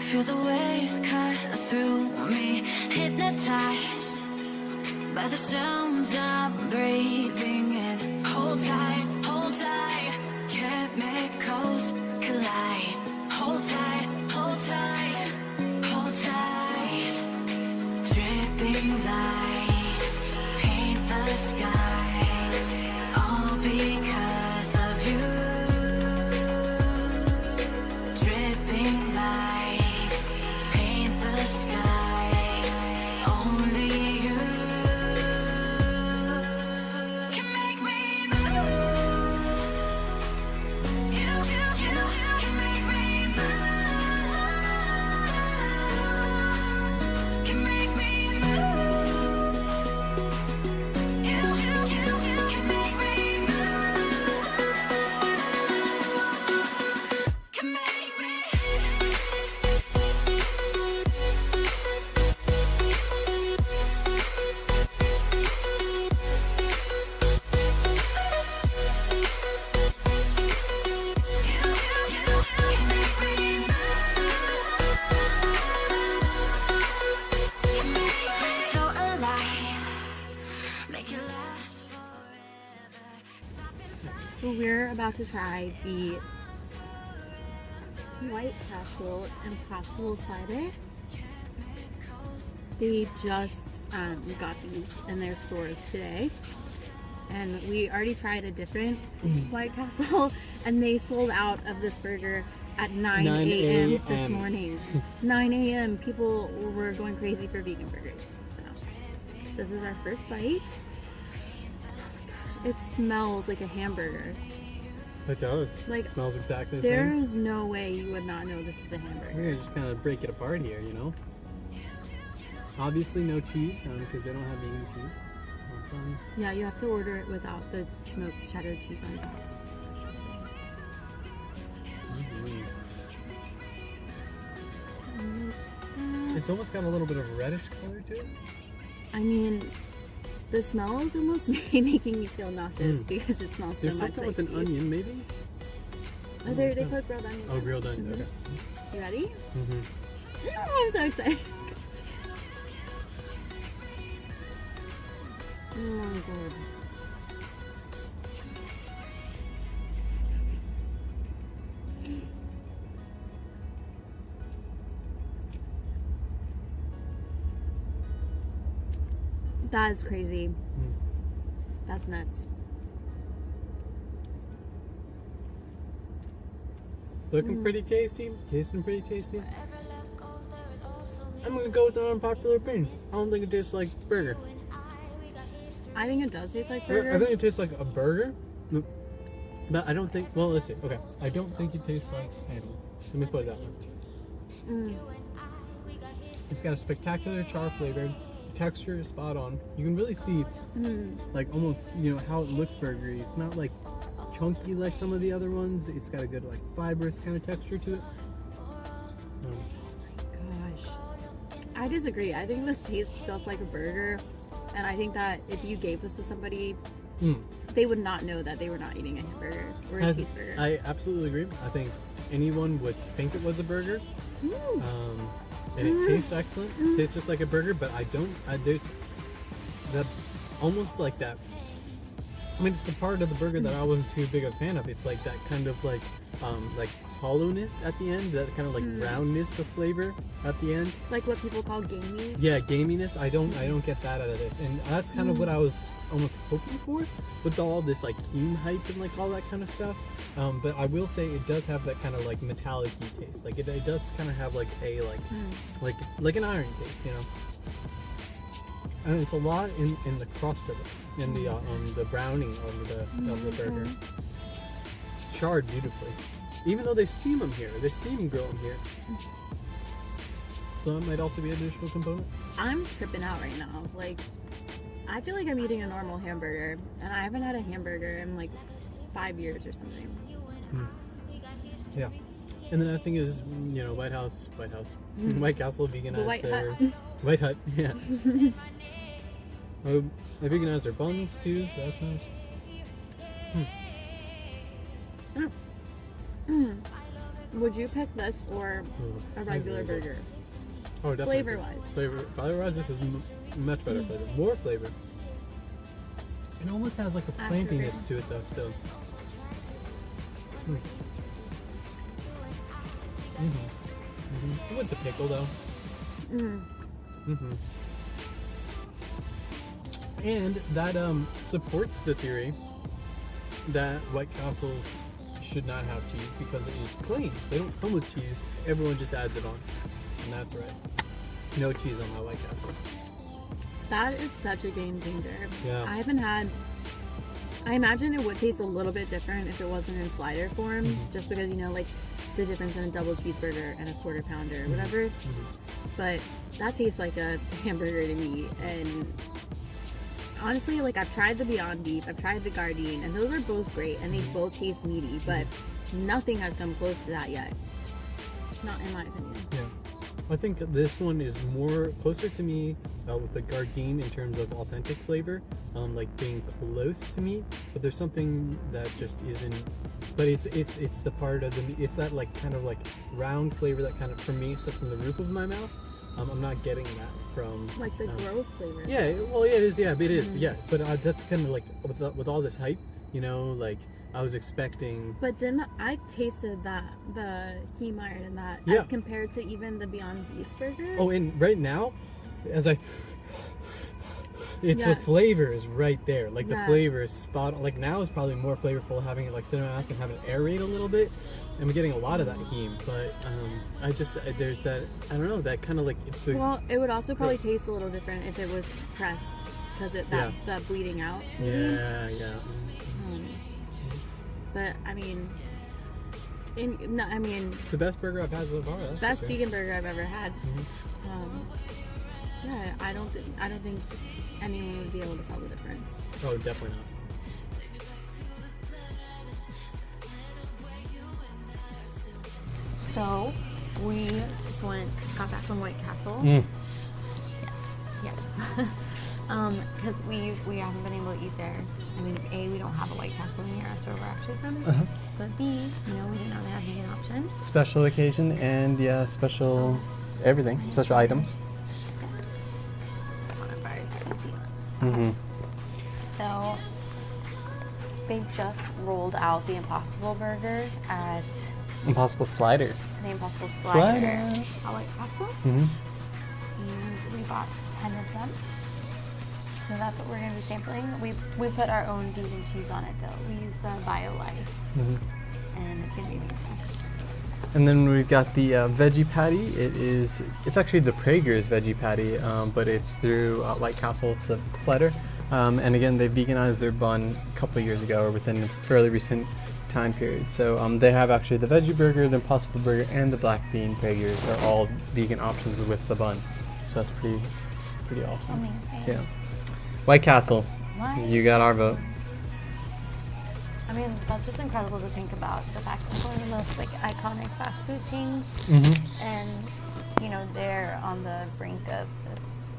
Feel the waves cut through me, hypnotized by the sounds I'm breathing in. Hold tight, chemicals collide. Hold tight, hold tight, hold tight. Dripping lights paint the skies, all because of you. Dripping lights paint the skies, only you can make me move. You can make me move. Can make me move. You can make me move. Can make me. So alive, make it last forever. So we're about to try the White Castle Impossible Cider. They just got these in their stores today. And we already tried a different White Castle, and they sold out of this burger at 9 a.m. this morning. 9 a.m. People were going crazy for vegan burgers. So this is our first bite. It smells like a hamburger. It does. Like, It smells exactly the There same. is no way you would not know this is a hamburger. We're gonna just kind of break it apart here, you know? Obviously no cheese, because they don't have vegan cheese. Yeah, you have to order it without the smoked cheddar cheese on top. It's almost got a little bit of a reddish color to it. I mean, the smell is almost making me feel nauseous because it smells so There's much something like with an beef. onion, maybe? Oh, they put grilled onion. Oh, grilled onion, Mhm. okay. You ready? Mm-hmm. Oh, I'm so excited. Oh my god. That is crazy. That's nuts. Looking pretty tasty, tasting pretty tasty. I'm gonna go with an unpopular opinion. I don't think it tastes like burger. I think it does taste like I burger. think it tastes like a burger, but I don't think. Well, let's see. Okay, I don't think it tastes like animal. Let me put it that way. It's got a spectacular char flavor. The texture is spot on. You can really see, like almost, how it looks burgery. It's not like chunky like some of the other ones. It's got a good like fibrous kind of texture to it. Gosh. I disagree. I think this tastes just like a burger. And I think that if you gave this to somebody, they would not know that they were not eating a hamburger or a cheeseburger. I absolutely agree. I think anyone would think it was a burger. And it tastes excellent. It tastes just like a burger, but there's that almost like that. I mean, it's the part of the burger that I wasn't too big a fan of. It's like that kind of like hollowness at the end, that kind of like roundness of flavor at the end. Like what people call gamey. Yeah, gaminess. I don't get that out of this, and that's kind of what I was almost hoping for with all this like hume hype and like all that kind of stuff. But I will say it does have that kind of like metallic-y taste. Like it does kind of have like a like an iron taste, And it's a lot in the crust of it, in the browning of the burger. Charred beautifully. Even though they steam them here, they steam and grill them here. So that might also be an additional component. I'm tripping out right now. Like, I feel like I'm eating a normal hamburger, and I haven't had a hamburger in like 5 years or something. Yeah. And the nice thing is, White Castle veganized The White their Hut. White Hut, yeah. They veganized their buns too, so that's nice. Would you pick this or a regular burger? Oh, definitely. Flavor-wise. Flavor-wise, this is much better flavor. More flavor. It almost has like a plantiness to it though still. With the pickle though. And that supports the theory that White Castles should not have cheese because it is plain. They don't come with cheese. Everyone just adds it on. And that's right. No cheese on my White Castle. That is such a game changer. Yeah. I haven't had... I imagine it would taste a little bit different if it wasn't in slider form, just because, you know, like, the difference in a double cheeseburger and a quarter pounder or whatever. But that tastes like a hamburger to me. And honestly, like, I've tried the Beyond Beef, I've tried the Gardein, and those are both great, and they both taste meaty, but nothing has come close to that yet. Not in my opinion. Yeah. I think this one is more closer to me with the Gardein in terms of authentic flavor, like being close to meat. But there's something that just isn't. But it's the part of the it's that like kind of like round flavor that kind of for me sits in the roof of my mouth. I'm not getting that from like the gross flavor. Yeah, well, yeah, it is. Yeah, it is. Yeah, but that's kind of like with all this hype, you know, like I was expecting. But I tasted the heme iron in that as compared to even the Beyond Beef burger. Oh, and right now, as I, the flavor is right there. Like the flavor is spot on. Like now is probably more flavorful having it like sit in my mouth and have it aerate a little bit. I'm getting a lot of that heme, but I just there's that I don't know that kind of like. Well, it would also probably taste a little different if it was pressed because that bleeding out. Yeah. But I mean, it's the best burger I've had so far. Best vegan burger I've ever had. Yeah, I don't think anyone would be able to tell the difference. Oh, definitely not. So we just got back from White Castle. Yes. Because we haven't been able to eat there. I mean, A, we don't have a White Castle near us where we're actually from. But B, you know, we didn't know they had vegan options. Special occasion and special everything, special items. One of our cheesy ones. So they just rolled out the Impossible Burger at Impossible Slider. The Impossible Slider at White Castle. And we bought 10 of them. So that's what we're going to be sampling. We put our own vegan cheese on it though. We use the BioLife. And it's going to be amazing. And then we've got the veggie patty. It's actually the Prager's veggie patty, but it's through White Castle. It's a slider. And again, they veganized their bun a couple of years ago or within a fairly recent time period. So they have actually the veggie burger, the Impossible Burger, and the black bean Prager's are all vegan options with the bun. So that's pretty awesome. Amazing. Yeah. White Castle, you got our vote. I mean, that's just incredible to think about. The fact that it's one of the most like iconic fast food chains, and you know they're on the brink of this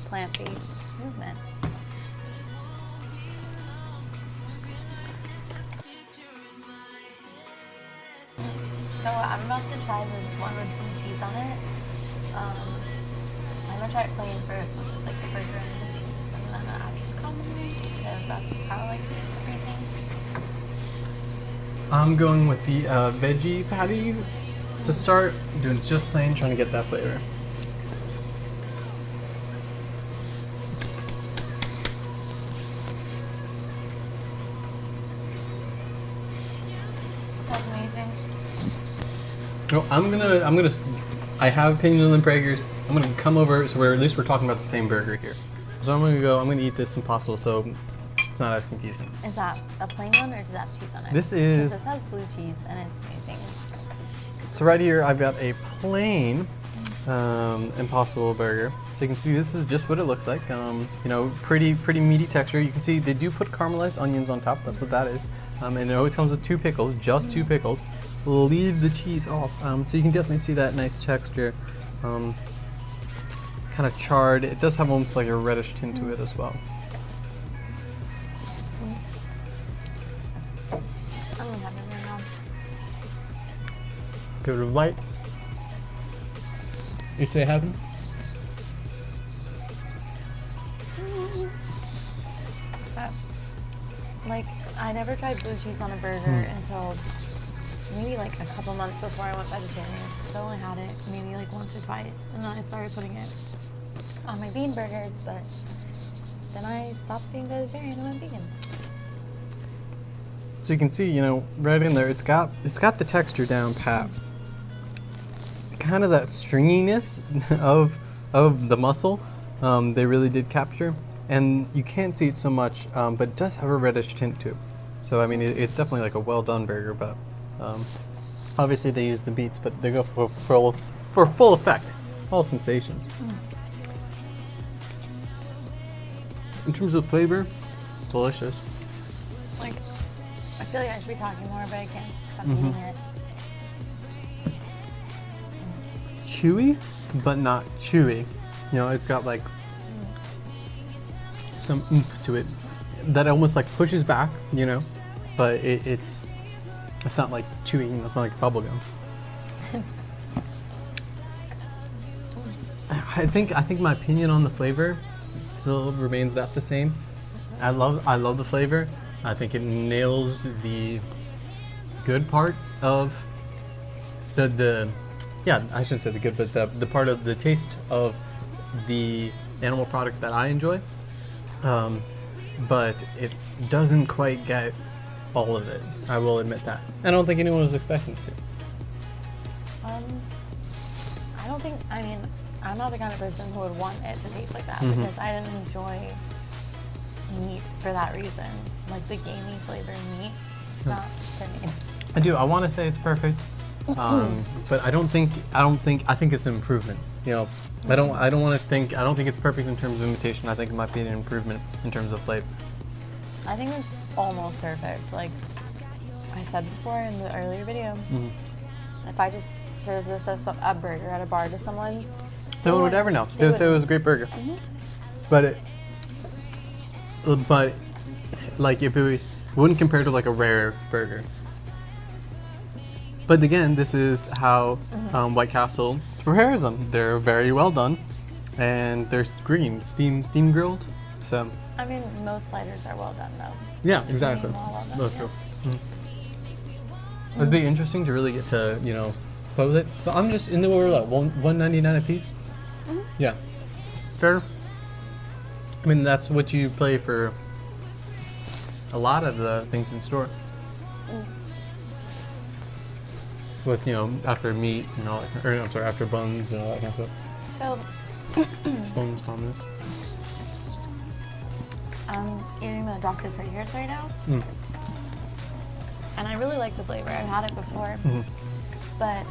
plant-based movement. So I'm about to try the one with blue cheese on it. I'm gonna try it plain first, which is like the burger and blue cheese, and then I'll add some condiments because that's how I like to eat everything. I'm going with the veggie patty to start, doing just plain, trying to get that flavor. That's amazing. Oh, I have opinions on the Prager's. I'm gonna come over, so at least we're talking about the same burger here. So I'm gonna eat this Impossible, so it's not as confusing. Is that a plain one or does that have cheese on it? This has blue cheese and it's amazing. So right here I've got a plain Impossible Burger. So you can see this is just what it looks like. You know, pretty meaty texture. You can see they do put caramelized onions on top. That's what that is. And it always comes with 2 pickles, just 2 pickles. Leave the cheese off. So you can definitely see that nice texture. Kind of charred. It does have almost like a reddish tint to it as well. Give it a bite. You say heaven? Like, I never tried blue cheese on a burger until maybe like a couple months before I went vegetarian. So I only had it maybe like once or twice, and then I started putting it on my bean burgers, but then I stopped being vegetarian and went vegan. So you can see, you know, right in there, it's got the texture down pat. Kind of that stringiness of the muscle, they really did capture, and you can't see it so much, but it does have a reddish tint too. So I mean, it's definitely like a well done burger, but obviously they use the beets, but they go for full effect, all sensations. In terms of flavor, delicious. Like, I feel like I should be talking more, but I can't stop eating it. Chewy, but not chewy. You know, it's got like some oomph to it that almost like pushes back, you know, but it's not like chewy, you know, it's not like bubble gum. I think my opinion on the flavor still remains about the same. I love the flavor. I think it nails the good part of the yeah, I shouldn't say the good, but the part of the taste of the animal product that I enjoy. But it doesn't quite get all of it. I will admit that. I don't think anyone was expecting it to. I don't think, I mean, I'm not the kind of person who would want it to taste like that because I didn't enjoy meat for that reason. Like the gamey flavored meat, it's not for me. I do. I want to say it's perfect, but I think it's an improvement. You know, I don't think it's perfect in terms of imitation. I think it might be an improvement in terms of flavor. I think it's almost perfect. Like I said before in the earlier video, if I just served this as a burger at a bar to someone, no one would ever know. They would say it was a great burger. But like if it wouldn't compare to like a rare burger. But again, this is how White Castle prepares them. They're very well done, and they're green, steam grilled. So I mean, most sliders are well done though. yeah, exactly. Well done, That's yeah. true. It'd be interesting to really get to, you know, play with it. But I'm just in the order of $1.99 a piece. Yeah, fair. I mean, that's what you play for a lot of the things in store. With, you know, after meat, you know, or I'm sorry, after buns and all that kind of stuff. So Buns, comments. I'm eating the Dr. Praeger's right now, and I really like the flavor. I've had it before, but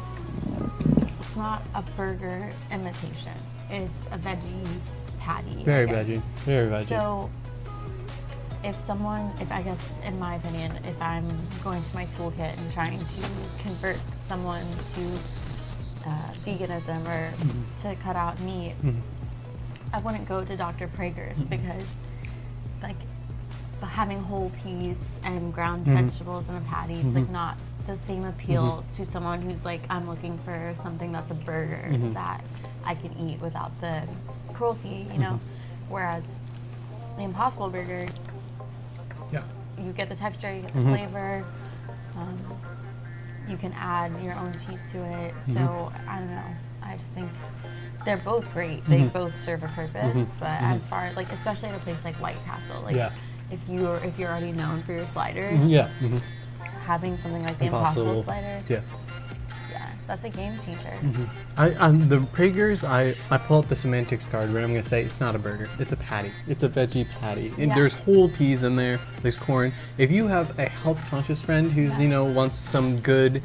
it's not a burger imitation. It's a veggie patty. Very I guess. veggie. Very veggie. So if I guess, in my opinion, if I'm going to my toolkit and trying to convert someone to veganism or to cut out meat, I wouldn't go to Dr. Praeger's because, like, having whole peas and ground vegetables in a patty is like not the same appeal to someone who's like, I'm looking for something that's a burger that I can eat without the cruelty, you know. Whereas the Impossible Burger, yeah. you get the texture, you get the flavor, you can add your own cheese to it. So I don't know. I just think they're both great. They both serve a purpose. But as far as like, especially at a place like White Castle, like if you're already known for your sliders, having something like the Impossible slider, that's a game changer. The Praeger's, I pull up the semantics card where I'm going to say it's not a burger, it's a patty. It's a veggie patty. And there's whole peas in there, there's corn. If you have a health conscious friend who's, you know, wants some good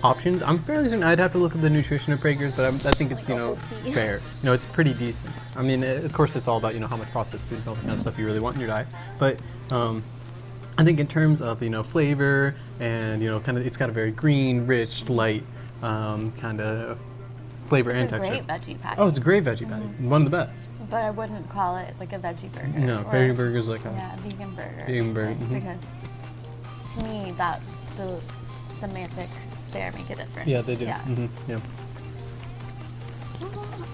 options, I'm fairly certain I'd have to look at the nutrition of Praeger's, but I think it's, you know, fair. You know, it's pretty decent. I mean, of course it's all about, you know, how much processed food and all the kind of stuff you really want in your diet. But I think in terms of, you know, flavor and, you know, kind of, it's got a very green, rich, light, kind of flavor and texture. It's a great veggie patty. Oh, it's a great veggie patty. One of the best. But I wouldn't call it like a veggie burger. No, veggie burger's like a vegan burger. vegan burger. Because to me, that the semantic there make a difference. Yeah, they do. Yeah. Yeah.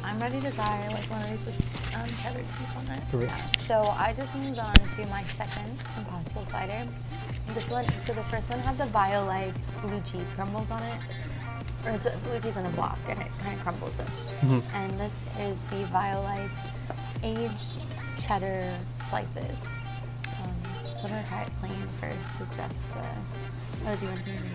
I'm ready to try like one of these with cheddar cheese on it. Correct. So I just moved on to my second Impossible cider. This one, so the first one had the Violife blue cheese crumbles on it. Or it's blue cheese in a block and it kind of crumbles it. And this is the Violife aged cheddar slices. So I'm gonna try it plain first with just the, oh, do you want some of the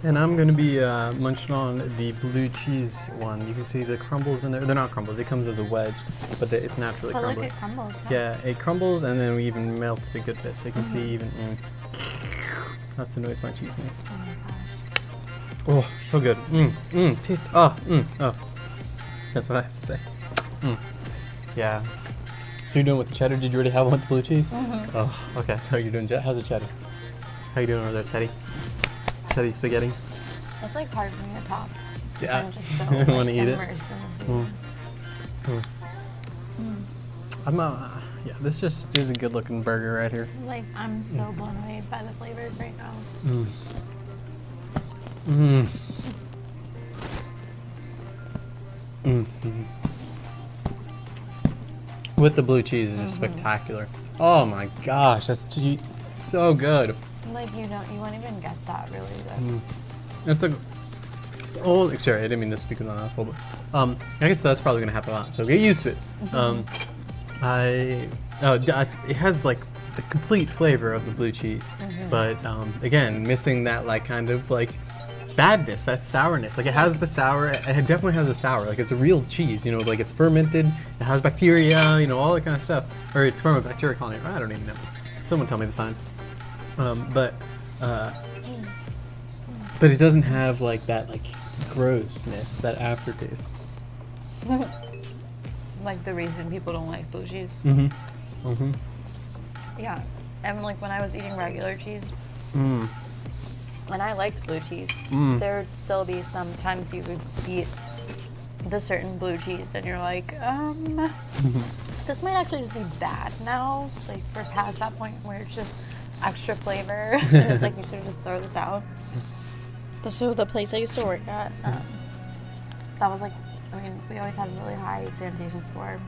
And I'm going to be munching on the blue cheese one. You can see the crumbles in there. They're not crumbles. It comes as a wedge, but it's naturally But look, crumbling. it crumbles. Yeah, it crumbles, and then we even melted a good bit, so you can see even. That's the noise my cheese makes. Oh my gosh. Oh, so good. Taste. Oh. That's what I have to say. Yeah. So you're doing with the cheddar? Did you already have one with the blue cheese? Oh, okay. So you're doing. How's the cheddar? How you doing over there, Teddy? Teddy spaghetti. It's like hard for me to talk. 'Cause Yeah. I'm just so I like, wanna eat it. immersed in the food. Yeah. There's a good looking burger right here. Like I'm so blown away by the flavors right now. With the blue cheese, it's just spectacular. Oh my gosh, that's so good. Like you won't even guess that really good. It's like, oh, sorry, I didn't mean to speak on that awful, but I guess that's probably gonna happen a lot. So get used to it. It has like the complete flavor of the blue cheese, but again, missing that like kind of like badness, that sourness. Like it has the sour. It definitely has a sour. Like it's a real cheese. You know, like it's fermented. It has bacteria. You know, all that kind of stuff. Or it's from a bacteria colony. I don't even know. Someone tell me the science. But it doesn't have like that like grossness, that aftertaste. Like the reason people don't like blue cheese. Yeah, and like when I was eating regular cheese, when I liked blue cheese, there would still be sometimes you would eat the certain blue cheese and you're like, this might actually just be bad now. Like we're past that point where it's just extra flavor and it's like you should just throw this out. So the place I used to work at, that was like, I mean, we always had a really high sanitation score.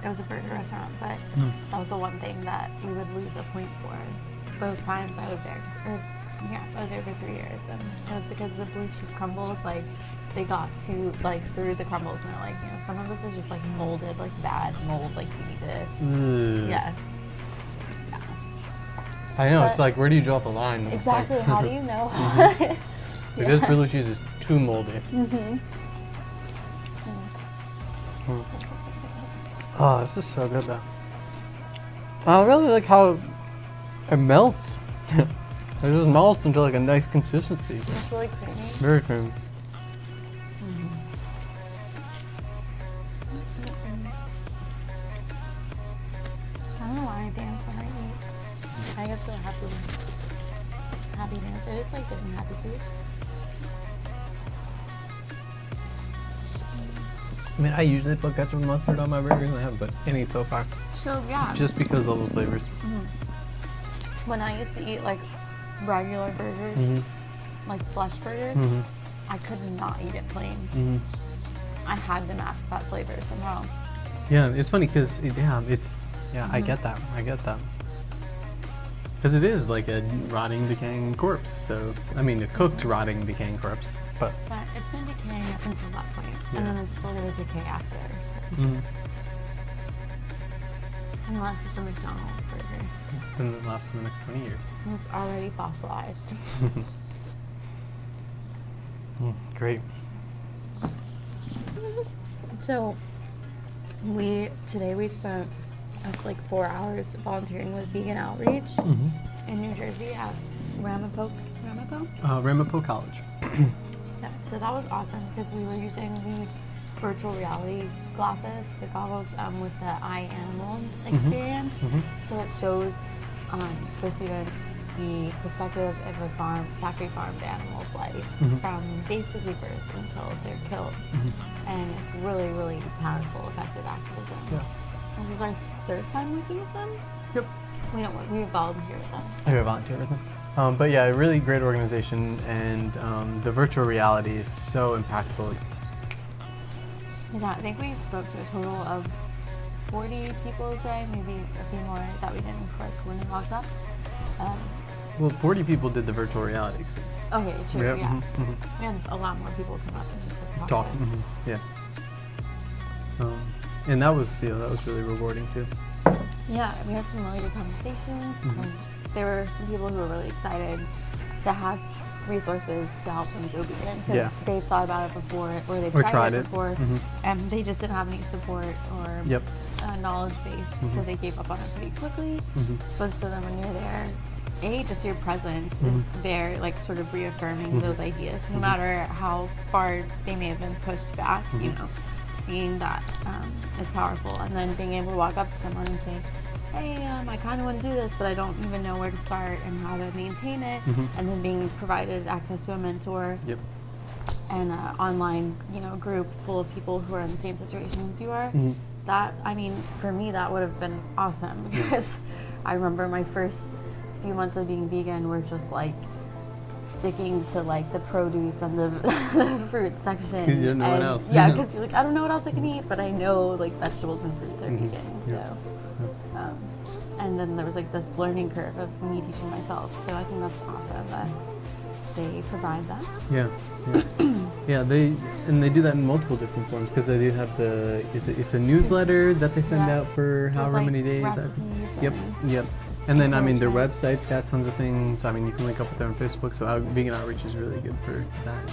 It was a burger restaurant, but that was the one thing that we would lose a point for both times I was there. I was there for 3 years, and it was because the blue cheese crumbles, like, they got to, like, through the crumbles, and they're like, you know, some of this is just, like, molded, like, bad mold, like, you need to, yeah. I know, But- it's like, where do you draw the line? It's Exactly, like- how do you know? Because blue cheese is too moldy. Oh, this is so good though. I really like how it melts. It just melts into like a nice consistency. It's really creamy. Very creamy. I don't know why I dance when I eat. I get so happy dance. I just like getting happy food. I mean, I usually put ketchup and mustard on my burgers, and I haven't put any so far. So yeah, Just because of the flavors. when I used to eat like regular burgers, like flesh burgers, I could not eat it plain. I had to mask that flavor somehow. Yeah, it's funny because I get that. Because it is like a rotting, decaying corpse. So I mean, a cooked, rotting, decaying corpse. But But it's been decaying up until that point, and then it's still gonna decay after. So. Unless it's a McDonald's burger, then it lasts for the next 20 years. and it's already fossilized. Great. So today we spent like 4 hours volunteering with Vegan Outreach in New Jersey at Ramapo? Ramapo College. Yeah, so that was awesome because we were using the virtual reality glasses, the goggles with the eye animal experience. So it shows the students the perspective of a factory farmed animal's life from basically birth until they're killed. And it's really, really powerful, effective activism. Yeah. And this is our third time working with them. Yep. We volunteer with them. I volunteer with them. But yeah, a really great organization, and the virtual reality is so impactful. Yeah, I think we spoke to a total of 40 people today, maybe a few more that we didn't, of course, when we walked up. Well, 40 people did the virtual reality experience. Okay, true, Yep, yeah. We had a lot more people come up and just talk to us. Yeah. And that was really rewarding too. Yeah, we had some really good conversations. There were some people who were really excited to have resources to help them go vegan because they've thought about it before or they've tried it before and they just didn't have any support or knowledge base, so they gave up on it pretty quickly. But so then when you're there, just your presence is there, like sort of reaffirming those ideas, no matter how far they may have been pushed back. You know, seeing that is powerful, and then being able to walk up to someone and say, hey, I kind of want to do this, but I don't even know where to start and how to maintain it, and then being provided access to a mentor and an online, group full of people who are in the same situation as you are. That, I mean, for me, that would have been awesome because I remember my first few months of being vegan were just like sticking to like the produce and the fruit section. Because you don't know what else. Yeah, because you're like, I don't know what else I can eat, but I know like vegetables and fruits are vegan. So, and then there was like this learning curve of me teaching myself. So I think that's awesome that they provide that. Yeah, they do that in multiple different forms because they do have it's a newsletter that they send out for however like many days. Yep. And then, I mean, their website's got tons of things. I mean, you can link up with them on Facebook, so vegan outreach is really good for that.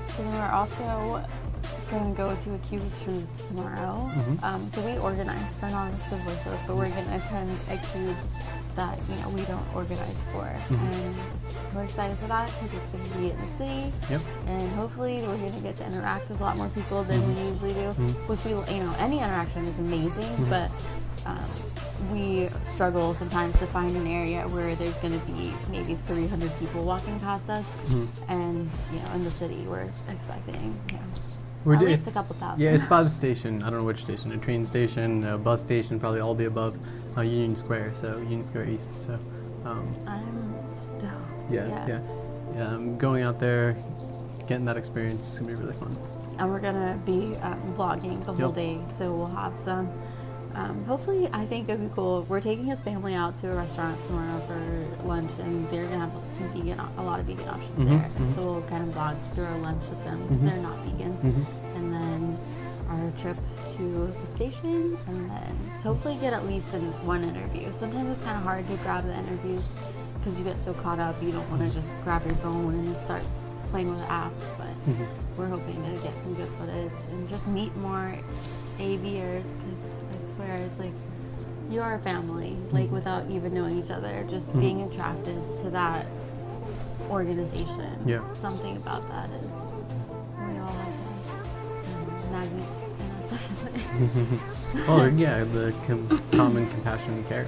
So then we're also going to go to a Cube Truth tomorrow. So we organize for Anonymous with Voiceless, but we're going to attend a Cube that, we don't organize for. And we're excited for that because it's going to be in the city. And hopefully we're going to get to interact with a lot more people than we usually do, which any interaction is amazing, but we struggle sometimes to find an area where there's going to be maybe 300 people walking past us, and in the city we're expecting at least a couple thousand. Yeah, it's by the station. I don't know which station. A train station, a bus station, probably all the above. Union Square, so Union Square East. So I'm stoked. Yeah. I'm going out there, getting that experience. It's gonna be really fun. And we're gonna be vlogging the whole day, so we'll have some. Hopefully, I think it'll be cool. We're taking his family out to a restaurant tomorrow for lunch, and they're gonna have a lot of vegan options there. So we'll kind of vlog through our lunch with them because they're not vegan, and then our trip to the station, and then hopefully get at least one interview. Sometimes it's kind of hard to grab the interviews because you get so caught up, you don't want to just grab your phone and start playing with the apps. But we're hoping to get some good footage and just meet more AVers, because I swear it's like you are a family, like without even knowing each other, just being attracted to that organization. Something about that is we all have a magnet in us or something. Oh yeah, the common compassion and care.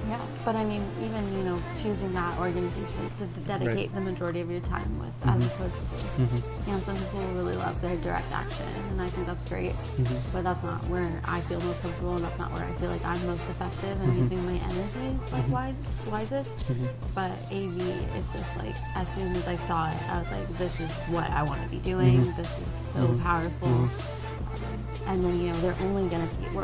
Yeah, but I mean, even choosing that organization to dedicate the majority of your time with, as opposed to, some people really love their direct action, and I think that's great. But that's not where I feel most comfortable, and that's not where I feel like I'm most effective in using my energy, like wisest. But AV, it's just like as soon as I saw it, I was like, this is what I want to be doing. This is so powerful. And then we're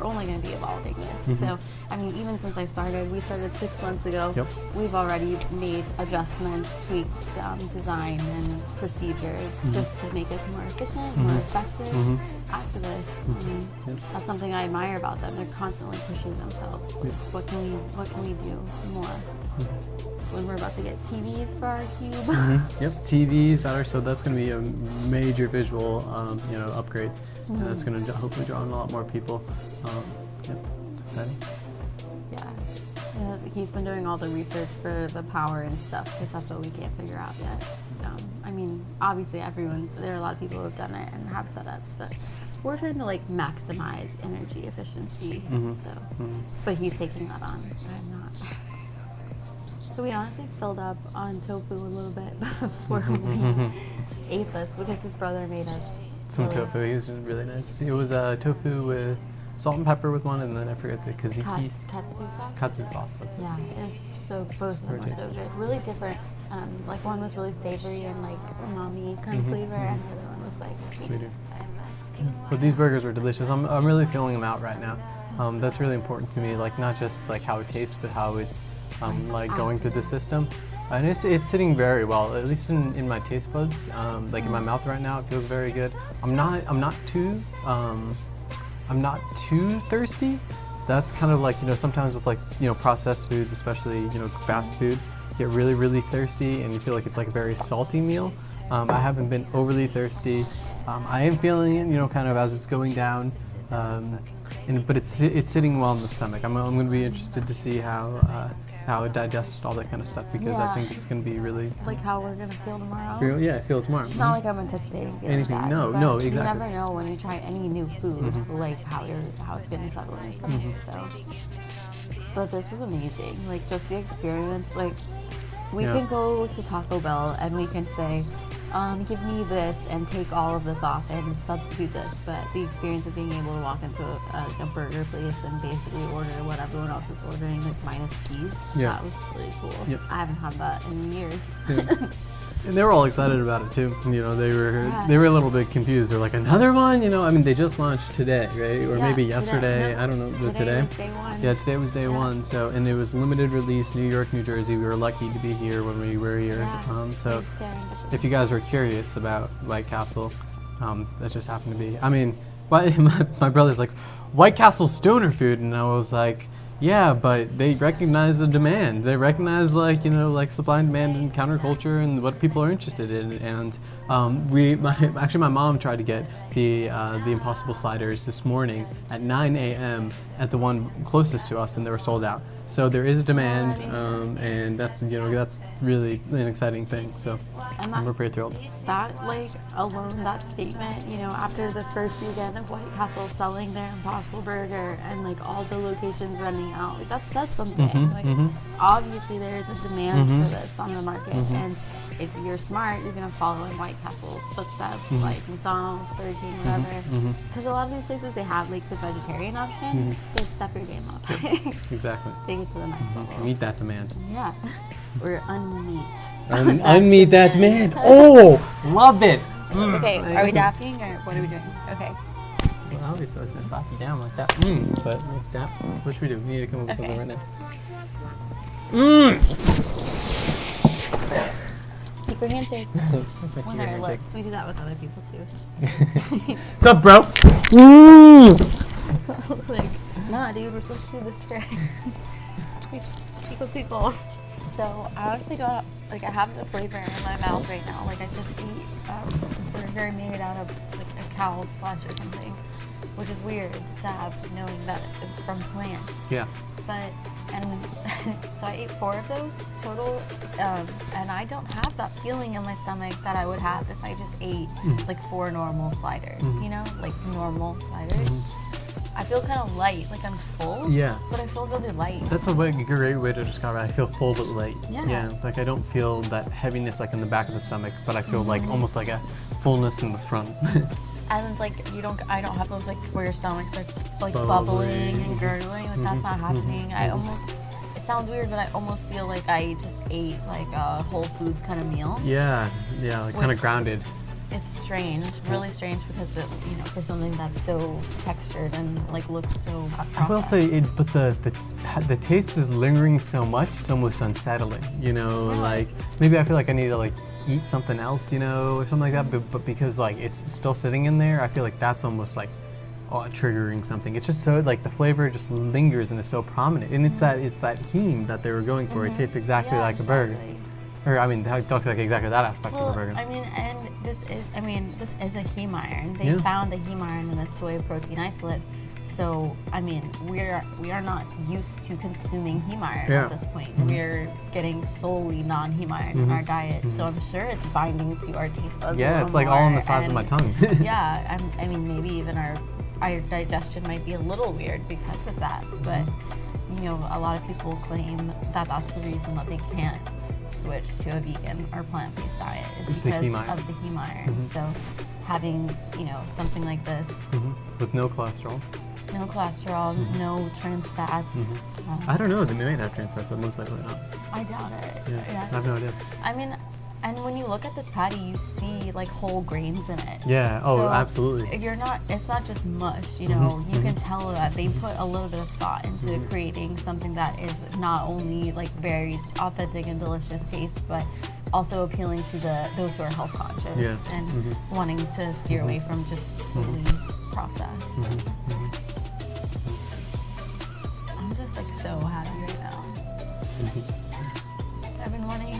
only gonna be evolving this. So I mean, even since we started 6 months ago. We've already made adjustments, tweaks, design and procedure just to make us more efficient, more effective activists. I mean, that's something I admire about them. They're constantly pushing themselves. What can we do more? When we're about to get TVs for our cube. TVs better. So that's going to be a major visual, upgrade. And that's going to hopefully draw in a lot more people. It's exciting. Yeah, he's been doing all the research for the power and stuff because that's what we can't figure out yet. I mean, obviously there are a lot of people who have done it and have setups, but we're trying to like maximize energy efficiency. So, but he's taking that on. I'm not. So we honestly filled up on tofu a little bit before we ate this because his brother made us Some tofu. It was really nice. It was tofu with salt and pepper with one, and then I forget the kaziki. Katsu sauce. Katsu sauce. Yeah, it's so both of them are so good. Really different. Like one was really savory and like umami kind of flavor, and the other one was like sweeter. But these burgers were delicious. I'm really feeling them out right now. That's really important to me. Like not just like how it tastes, but how it's like going through the system. And it's sitting very well, at least in my taste buds. Like in my mouth right now, it feels very good. I'm not too thirsty. That's kind of like, you know, sometimes with like, you know, processed foods, especially, you know, fast food, you get really, really thirsty and you feel like it's like a very salty meal. I haven't been overly thirsty. I am feeling it, you know, kind of as it's going down. But it's sitting well in the stomach. I'm going to be interested to see how it digests all that kind of stuff, because I think it's going to be really like how we're going to feel tomorrow. Feel tomorrow. It's not like I'm anticipating feeling Anything. bad, No, exactly. You never know when you try any new food, like how it's going to settle in your stomach. So, but this was amazing. Like just the experience. Like we can go to Taco Bell and we can say, give me this and take all of this off and substitute this. But the experience of being able to walk into a burger place and basically order what everyone else is ordering, like minus cheese, that was really cool. I haven't had that in years. And they were all excited about it too. You know, they were a little bit confused. They're like, another one? You know, I mean, they just launched today, right? Or maybe yesterday. I don't know. Today was day one. Yeah, today was day one. So, and it was limited release, New York, New Jersey. We were lucky to be here when we were here. So, if you guys were curious about White Castle, that just happened to be. I mean, my brother's like, White Castle stoner food, and I was like, yeah, but they recognize the demand. They recognize, like, you know, like supply and demand and counterculture and what people are interested in. And actually my mom tried to get the Impossible Sliders this morning at 9 a.m. at the one closest to us, and they were sold out. So there is a demand, and that's, you know, that's really an exciting thing. So we're pretty thrilled. That, like, alone, that statement, you know, after the first weekend of White Castle selling their Impossible Burger and like all the locations running out, like that says something. Obviously there is a demand for this on the market, and if you're smart, you're gonna follow in White Castle's footsteps, like McDonald's, Burger King, whatever. Because a lot of these places they have like the vegetarian option, so step your game up. Exactly. Take it to the next level. Meet that demand. Yeah. Or unmeet. Unmeet that demand. Oh, love it. Okay, are we dapping or what are we doing? Okay. Well, obviously I was gonna slap you down like that. But like that, what should we do? We need to come up with something right now. Secret handshake. On our lips. We do that with other people too. What's up, bro? Like, nah, dude, we're supposed to do this for tickle tickle. So I honestly don't, like, I have the flavor in my mouth right now. Like I just ate a burger made out of like a cow's flesh or something, which is weird to have, knowing that it was from plants. Yeah. But, and so I ate 4 of those total, and I don't have that feeling in my stomach that I would have if I just ate like 4 normal sliders, you know, like normal sliders. I feel kind of light, like I'm full, but I feel really light. That's a great way to describe it. I feel full but light. Yeah. Like I don't feel that heaviness like in the back of the stomach, but I feel like almost like a fullness in the front. And like I don't have those like where your stomach starts like bubbling and gurgling. Like that's not happening. It sounds weird, but I almost feel like I just ate like a Whole Foods kind of meal. Yeah, like kind of grounded. It's strange, really strange, because it, you know, for something that's so textured and like looks so processed. I will say but the taste is lingering so much, it's almost unsettling. You know, like maybe I feel like I need to like eat something else, you know, or something like that. But because like it's still sitting in there, I feel like that's almost like triggering something. It's just so like the flavor just lingers and is so prominent, and it's that heme that they were going for. It tastes exactly like a burger. Or I mean, it looks like exactly that aspect of a burger. I mean, and this is a heme iron. They found a heme iron in a soy protein isolate So I mean, we are not used to consuming heme iron Yeah. at this point. We're getting solely non-heme iron in our diet, so I'm sure it's binding to our taste buds. a Yeah, little it's like all on the more, sides of my and tongue. yeah, I mean, maybe even our digestion might be a little weird because of that. But you know, a lot of people claim that that's the reason that they can't switch to a vegan or plant-based diet is It's the because heme iron. of the heme iron. So having, you know, something like this, With no cholesterol. no cholesterol, no trans fats. I don't know. They might have trans fats, but most likely not. I doubt it. Yeah. I have no idea. I mean, and when you look at this patty, you see like whole grains in it. Yeah. Oh, So absolutely. it's not just mush, you know, you can tell that they put a little bit of thought into creating something that is not only like very authentic and delicious taste, but also appealing to those who are health conscious Yeah. and wanting to steer away from just solely processed. I'm just like so happy right now. I've been wanting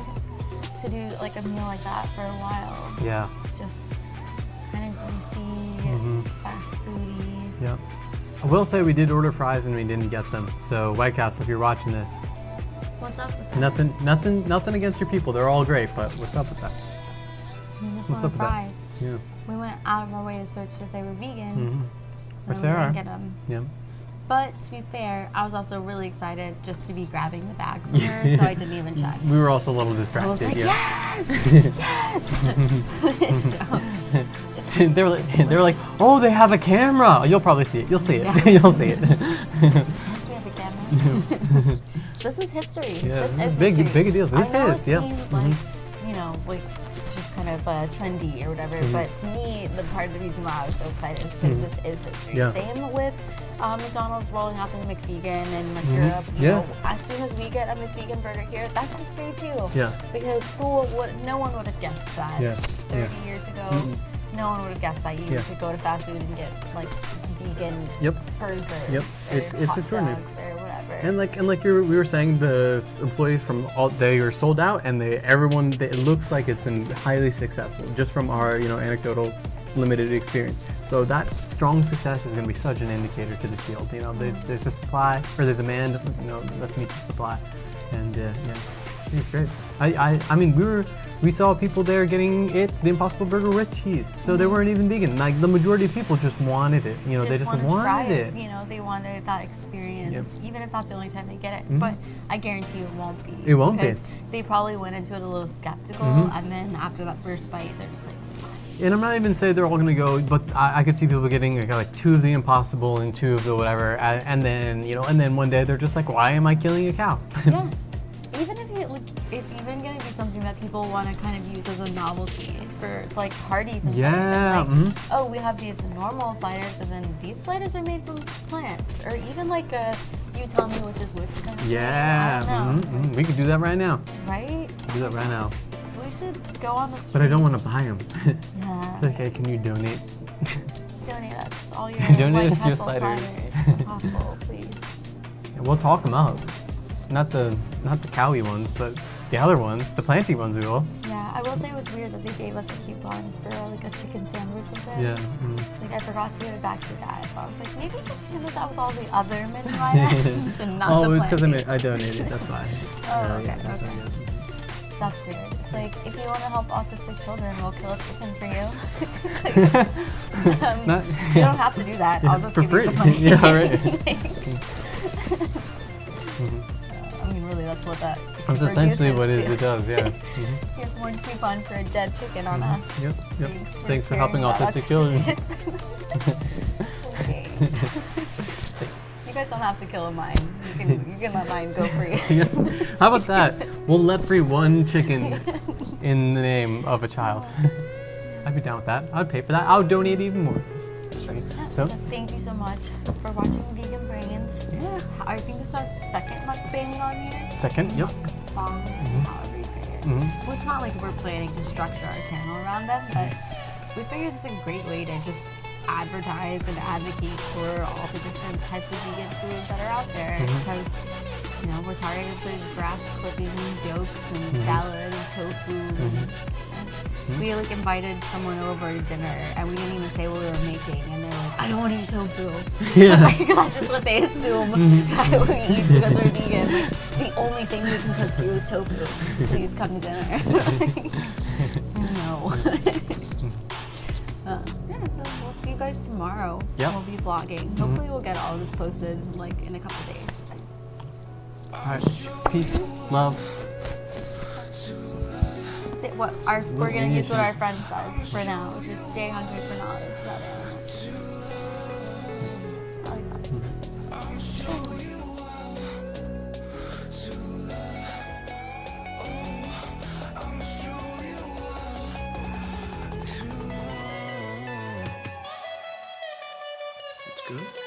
to do like a meal like that for a while. Yeah. Just kind of greasy, fast foody. Yeah. I will say we did order fries and we didn't get them. So White Castle, if you're watching this, What's up with that? nothing against your people. They're all great, but what's up with that? We just What's wanted up with that? fries. Yeah. We went out of our way to search if they were vegan. Which and they we are. didn't get them. Yeah. But to be fair, I was also really excited just to be grabbing the bag from her, so I didn't even check. We were also a little I distracted. was like, yeah. yes, yes. they were like, oh, they have a camera. You'll probably see it. You'll see it. Yeah. You'll see it. Yes, we have a camera. This is history. Yeah, This is big history. deals. This I know is, it yeah. seems like, you know, like just kind of trendy or whatever, but to me, the part of the reason why I was so excited is because this is history. Yeah. Same with McDonald's rolling out their McVegan in like Europe. You Yeah. know, as soon as we get a McVegan burger here, that's history too. Yeah. Because no one would have guessed that Yeah. 30 years ago. No one would have guessed that you Yeah. could go to fast food and get like vegan Yep. burgers Yep. or It's hot extraordinary. dogs or whatever. And like we were saying, the employees from all they are sold out, and it looks like it's been highly successful just from our anecdotal limited experience. So that strong success is going to be such an indicator to the field. You know, there's a supply or there's demand. Let's meet the supply, and yeah, it's great. I mean we saw people there getting the Impossible Burger with cheese, so they weren't even vegan. Like the majority of people just wanted it. You know, they just wanna try wanted it. You know, they wanted that experience, Yep. even if that's the only time they get it. But I guarantee you it won't be. It won't be. because they probably went into it a little skeptical, and then after that first bite, they're just like, what? And I'm not even saying they're all gonna go, but I could see people getting like 2 of the Impossible and 2 of the whatever, and then one day they're just like, why am I killing a cow? Yeah. Even if it's even gonna be something that people want to kind of use as a novelty for like parties and Yeah, stuff. Like, oh, we have these normal sliders, and then these sliders are made from plants, or even like you tell me which is which kind of thing. Yeah, I don't know. we could do that right now. Right? Do that right now. We should go on the streets. But I don't want to buy them. Yeah. Okay, can you donate? Donate us all your Donate White us your Castle sliders. if possible, please. And we'll talk them up. Not the cowy ones, but the other ones, the planty ones we will. Yeah, I will say it was weird that they gave us a coupon for like a chicken sandwich with it. Yeah. Like I forgot to give it back to that. I was like, maybe just give us out with all the other menu items and not Oh, the it was because plant-based. I donated. That's why. Oh, okay, that's okay. why, yeah. That's weird. It's like, if you want to help autistic children, we'll kill a chicken for you. Not- You don't have to do that. I'll just for give free. you the money. Yeah, right. I mean, really, that's what that That's essentially reduces what it to. does, yeah. Here's one coupon for a dead chicken on us. Yep. Thanks for caring helping about autistic us. children. Okay. You guys don't have to kill a mine. You can let mine go free. Yeah. How about that? We'll let free 1 chicken in the name of a child. I'd be down with that. I'd pay for that. I would donate even more. So, Thank you so much for watching Vegan Brains. Yeah. I think this is our second mukbang on here. second, yep. Mukbang, however you say it. Well, it's not like we're planning to structure our channel around them, but we figured this is a great way to just advertise and advocate for all the different types of vegan foods that are out there, because we're tired of the grass clipping jokes and salad and tofu and We like invited someone over to dinner, and we didn't even say what we were making, and they're like, "I don't want to eat tofu." Yeah. Like, that's just what they assume that we eat because we're vegan. Like, the only thing we can cook you is tofu. Please come to dinner. No. Yeah, so we'll see you guys tomorrow. Yep. We'll be vlogging. Hopefully, we'll get all of this posted like in a couple days. Alright. Peace. Love. We're gonna use what our friend says for now, which is stay hungry for knowledge about animals. I like that. It's good.